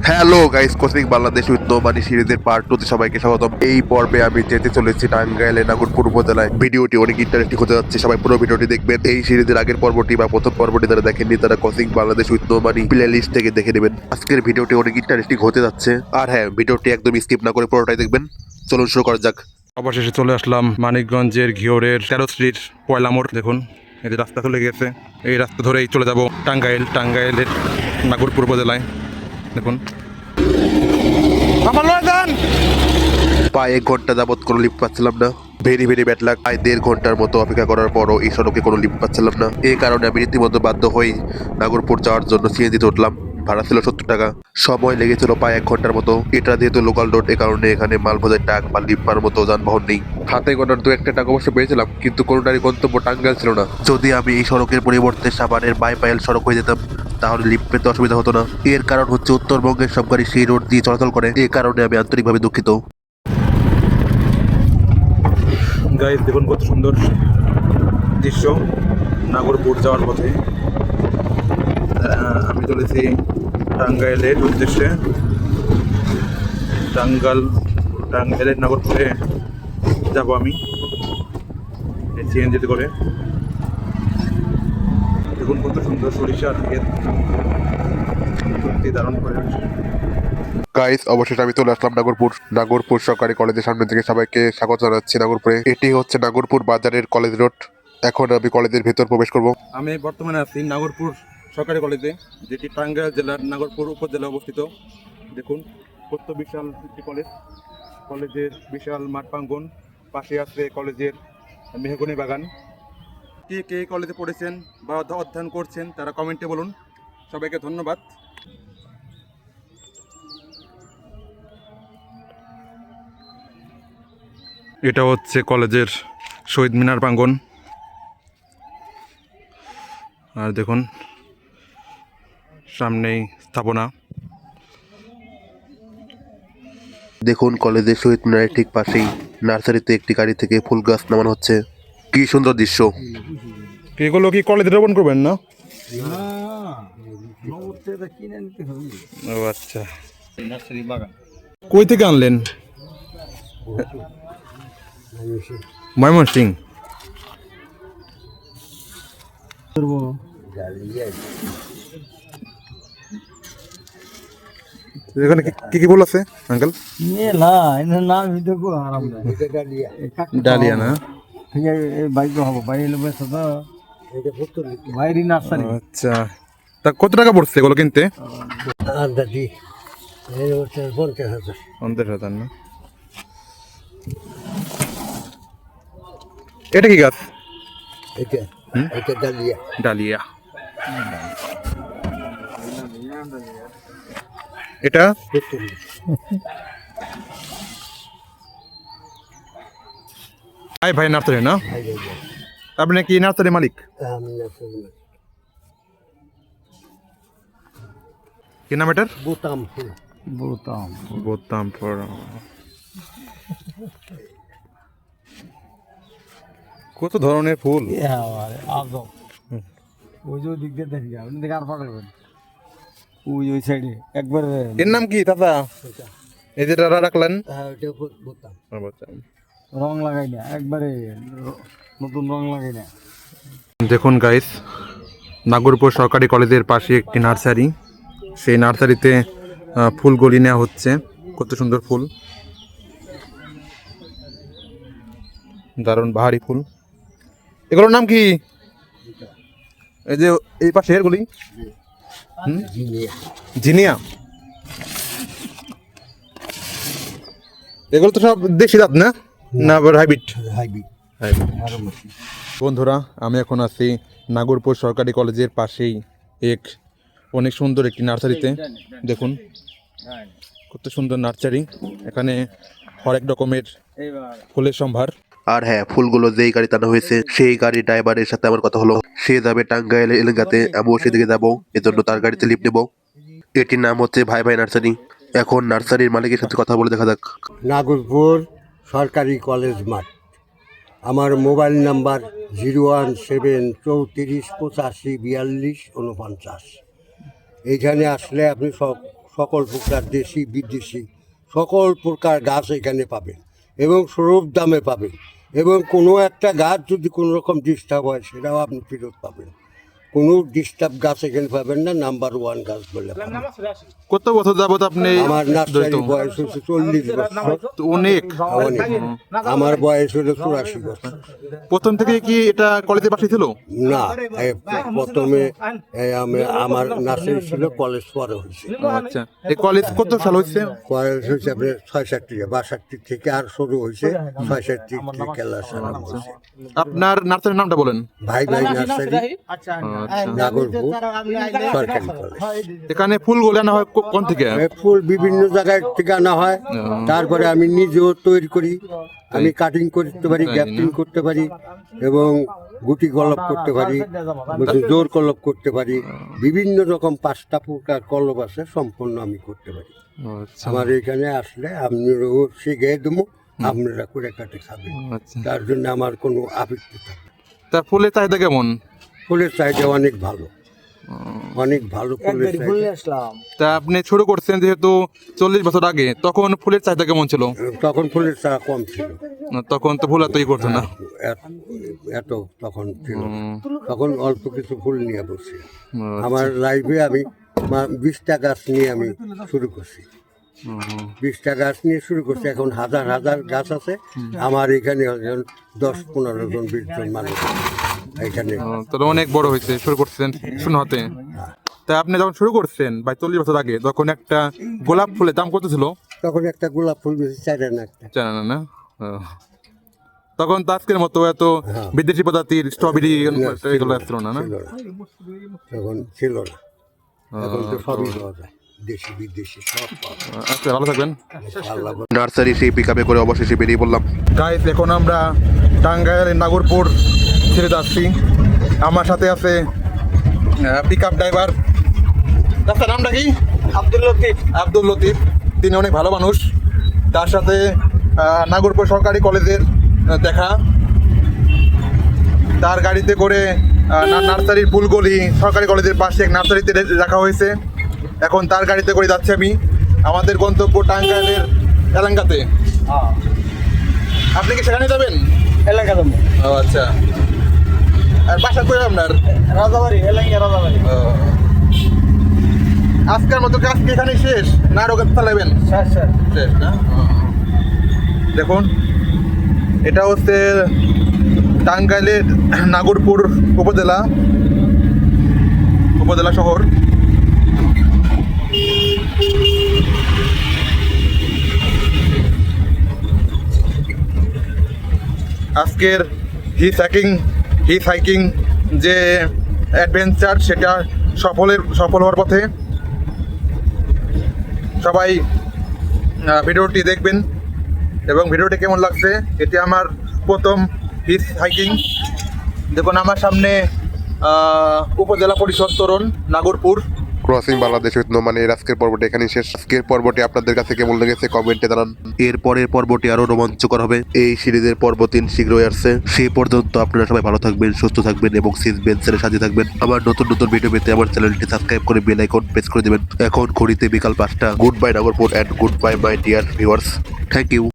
Hello guys, coaching Bangladesh with Nomani সিরিজের part 2 তে সবাইকে স্বাগতম। এই পর্বে আমি যেতে চলেছি টাঙ্গাইলের নাগরপুর উপজেলায়। ভিডিওটি অনেক ইন্টারেস্টিং হতে যাচ্ছে, সবাই পুরো ভিডিওটি দেখবেন। এই সিরিজের আগের পর্বটি বা প্রথম পর্বটি যারা দেখেননি তারা coaching Bangladesh with Nomani playlist থেকে দেখে নেবেন। আজকের ভিডিওটি অনেক ইন্টারেস্টিং হতে যাচ্ছে, আর হ্যাঁ, ভিডিওটি একদম স্কিপ না করে পুরোটাই দেখবেন। চলুন শুরু করা যাক। অবশেষে চলে আসলাম মানিকগঞ্জের ঘিওরের 13 স্ট্রিট পয়লা মোড়। দেখুন এই যে রাস্তা চলে গেছে, এই রাস্তা ধরেই চলে যাব টাঙ্গাইলের নাগরপুর উপজেলায়। দেখুন প্রায় 1 ঘন্টা যাবত কোনো লিফট পাচ্ছিলাম না। Very bad luck. প্রায় 1.5 ঘন্টার মতো অপেক্ষা করার পরও এই সড়কে কোনো লিফট পাচ্ছিলাম না। এই কারণে আমি রীতিমতো বাধ্য হই নাগরপুর যাওয়ার জন্য সিএনজিতে উঠলাম। ভাড়া ছিল 70 টাকা। সময় লেগেছিল প্রায় 1 ঘন্টার মতো। এটা যেহেতু লোকাল রোড, এ কারণে এখানে মাল বোঝাই ট্রাক বা লিফট পাওয়ার মতো যানবাহন নেই। হাতে গোনার 2-1টা টাকা অবশ্য পেয়েছিলাম, কিন্তু কোনোটারই গন্তব্য টাঙ্গাইল ছিল না। যদি আমি এই সড়কের পরিবর্তে সাভারের বাইপাইল সড়ক হয়ে যেতাম তাহলে লিফট পেতে অসুবিধা হতো না। এর কারণ হচ্ছে উত্তরবঙ্গের সব গাড়ি সেই রোড দিয়ে চলাচল করে। এই কারণে আমি আন্তরিকভাবে দুঃখিত। গাইস দেখুন কত সুন্দর দৃশ্য নাগরপুর যাওয়ার পথে। আমি চলেছি টাঙ্গাইলের উদ্দেশ্যে। টাঙ্গাইলের নাগরপুরে যাব আমি সিএনজিতে করে। দেখুন কত সুন্দর সরিষার ক্ষেত, সত্যি দারুণ করে। গাইস, অবশেষে আমি চলে আসলাম নাগরপুর সরকারি কলেজের সামনে থেকে সবাইকে স্বাগত জানাচ্ছি নাগরপুরে। এটি হচ্ছে নাগরপুর বাজারের কলেজ রোড। এখন আমি কলেজের ভেতর প্রবেশ করব। আমি বর্তমানে আছি নাগরপুর সরকারি কলেজে, যেটি টাঙ্গাইল জেলার নাগরপুর উপজেলায় অবস্থিত। দেখুন কত বিশাল একটি কলেজের বিশাল মাঠ প্রাঙ্গণ, পাশে আছে কলেজের মেহগনি বাগান। কে কে কলেজে পড়েছেন বা অধ্যয়ন করছেন তারা কমেন্টে বলুন। সবাইকে ধন্যবাদ। এটা হচ্ছে কলেজের শহীদ মিনার প্রাঙ্গণ। আর দেখুন সামনেই স্থাপনা। দেখুন কলেজের শহীদ মিনারের ঠিক পাশেই নার্সারিতে একটি গাড়ি থেকে ফুল গাছ নামানো হচ্ছে। কি সুন্দর দৃশ্য। এগুলো কি কলেজে রোপণ করবেন না? ও আচ্ছা, কই থেকে আনলেন? ময়মনসিং। এখানে কি কি ফুল আছে আঙ্কেল? ডালিয়া না? আচ্ছা, তা কত টাকা পড়ছে এগুলো কিনতে? 50,000 না? এটা কি গাছ? ডালিয়া। এটা ভাই নার্সারি না? আপনি কি নার্সারি মালিক? কি নাম এটার? বোতামপুর। কত ধরনের ফুল! এর নাম কি দাদা? এই যে রাখলেন রং লাগাই না, একবারে নতুন রং লাগাই না। দেখুন গাইস, নাগরপুর সরকারি কলেজের পাশে একটি নার্সারি। সেই নার্সারিতে ফুলগুলি নেওয়া হচ্ছে। কত সুন্দর ফুল, দারুণ বাহারি ফুল। এগুলোর নাম কি? এই যে এই পাশে এরগুলি জিনিয়া। এগুলো তো সব দেশি জাত না? না আবার হাইব্রিড? বন্ধুরা, আমি এখন আছি নাগরপুর সরকারি কলেজের পাশেই অনেক সুন্দর একটি নার্সারিতে। দেখুন কত সুন্দর নার্সারি। এখানে হরেক রকমের ফুলের সম্ভার। আর হ্যাঁ, ফুলগুলো যেই গাড়িতে আনা হয়েছে সেই গাড়ি ড্রাইভারের সাথে আমার কথা হলো। সে যাবে টাঙ্গাইল এলাকাতে, আমিও সেদিকে যাবো, এজন্য তার গাড়িতে লিফট নেবো। এটির নাম হচ্ছে ভাই ভাই নার্সারি। এখন নার্সারির মালিকের সাথে কথা বলে দেখা যাক। নাগরপুর সরকারি কলেজ মাঠ। আমার মোবাইল নাম্বার 01734854249। এইখানে আসলে আপনি সকল প্রকার দেশি বিদেশি সকল প্রকার গাছ এখানে পাবেন এবং সুলভ দামে পাবেন এবং কোনো একটা গাছ যদি কোনো রকম ডিস্টার্ব হয় সেটাও আপনি ফেরত পাবেন। কোনো ডিস্টার্ব গাছ এখানে পাবেন না, নাম্বার 1 গাছ বলে পাবেন। কত বছর যাবত আপনি আমার নার্সারি বয়স হচ্ছে 40 বছর। তো অনেক। অনেক। আমার বয়স হলো 84 বছর। প্রথম থেকে কি এটা কলেজের পাশে ছিল? না, প্রথমে আমার নার্সারি ছিল, কলেজ পরে হয়েছে। আচ্ছা, এই কলেজ কত সাল হয়েছে? কলেজ হয়েছে আপনার 66 থেকে আর শুরু হয়েছে 66 থেকে খেলা শুরু হয়েছে। আপনার নার্সারির নামটা বলেন। ভাই নার্সারি, নাগরপুর সরকারি কলেজ। এখানে ফুলগুলো আনা হয় কোন থেকে? ফুল বিভিন্ন জায়গায় থেকে আনা হয়, তারপরে আমি নিজেও তৈরি করি। আমি কাটিং করতে পারি, গ্যাপটিং করতে পারি এবং গুটি কলপ করতে পারি, জোর কলপ করতে পারি, বিভিন্ন রকম 5টা প্রকার কলপ আছে, সম্পূর্ণ আমি করতে পারি। আমার এখানে আসলে আপনারাও শিখিয়ে দেবো, আপনারা করে কাটে খাবেন। তার জন্য আমার কোনো আপত্তি থাকে। তা ফুলের চাহিদা কেমন? ফুলের চাহিদা অনেক ভালো, অনেক ভালো ফুলের চাহিদা। তা আপনি শুরু করছেন যেহেতু 40 বছর আগে, তখন ফুলের চাহিদা কেমন ছিল? তখন ফুলের চাহিদা কম ছিল, তখন তো ফুল এতই করছে না। এত তখন ছিল না। তখন অল্প কিছু ফুল নিয়ে বসছি। আমার লাইফে আমি 20টা গাছ নিয়ে আমি শুরু করছি। 20টা গাছ নিয়ে শুরু করছি। এখন হাজার হাজার গাছ আছে আমার এখানে। 10-15 জন 20 জন মানুষ এখানে। তাহলে অনেক বড় হয়েছে, শুরু করছেন শূন্য হাতে। তা আপনি যখন শুরু করছেন 42 বছর আগে, তখন একটা গোলাপ ফুলের দাম কত ছিল? তখন একটা গোলাপ ফুল বেশি 4 আনা একটা। 4 আনা না? তখন তো আজকের মতো এত বিদেশি প্রজাতির স্ট্রবেরি এগুলো ছিল না, না? তখন ছিল না, এখন তো সবই পাওয়া যায়, দেশি বিদেশি সব পাওয়া যায়। আচ্ছা, ভালো থাকবেন। নার্সারি সেই পিকআপে করে অবশেষে বেরিয়ে পড়লাম। গাইস, এখন আমরা টাঙ্গাইলের নাগরপুর ছেড়ে যাচ্ছি। আমার সাথে আছে পিকআপ ড্রাইভার। তার নামটা কি? আব্দুল লতিফ। তিনি অনেক ভালো মানুষ। তার সাথে নাগরপুর সরকারি কলেজের দেখা। তার গাড়িতে করে নার্সারির ফুলগলি সরকারি কলেজের পাশে এক নার্সারিতে রাখা হয়েছে। এখন তার গাড়িতে করে যাচ্ছি আমি আমাদের গন্তব্য টাঙ্গাইলের এলাকাতে। আপনি কি সেখানে যাবেন? এলাকা যাবো। ও আচ্ছা। আর বাসা করে আপনার? রাজাবাড়ি, এলাকা রাজাবাড়ি। আজকের মতো কাজ কি এখানে শেষ না আরো কাজ চালাবেন? শেষ না? দেখুন, এটা হচ্ছে টাঙ্গাইলের নাগরপুর উপজেলা শহর। আজকের হিচ হাইকিং যে অ্যাডভেঞ্চার, সেটা সফল হওয়ার পথে। সবাই ভিডিওটি দেখবেন এবং ভিডিওটি কেমন লাগছে। এটি আমার প্রথম হিচ হাইকিং। দেখুন, আমার সামনে উপজেলা পরিষদ তোরণ নাগরপুর। ক্রসিং বাংলাদেশ উইথ নোমানের আজকের পর্বটি এখানেই শেষ। আজকের পর্বটি আপনাদের কাছে কেমন লেগেছে কমেন্টে জানান। এর পরের পর্বটি আরো রোমাঞ্চকর হবে। এই সিরিজের পর্ব 3 শীঘ্রই আসছে। সেই পর্যন্ত আপনারা সবাই ভালো থাকবেন, সুস্থ থাকবেন এবং সিসবেন্সের সাথে থাকবেন। আমার নতুন ভিডিও পেতে আমার চ্যানেলটি সাবস্ক্রাইব করে বেল আইকন প্রেস করে দেবেন। এখন ঘড়িতে বিকাল 5টা। Good bye Nagarpur and good bye my dear viewers. Thank you.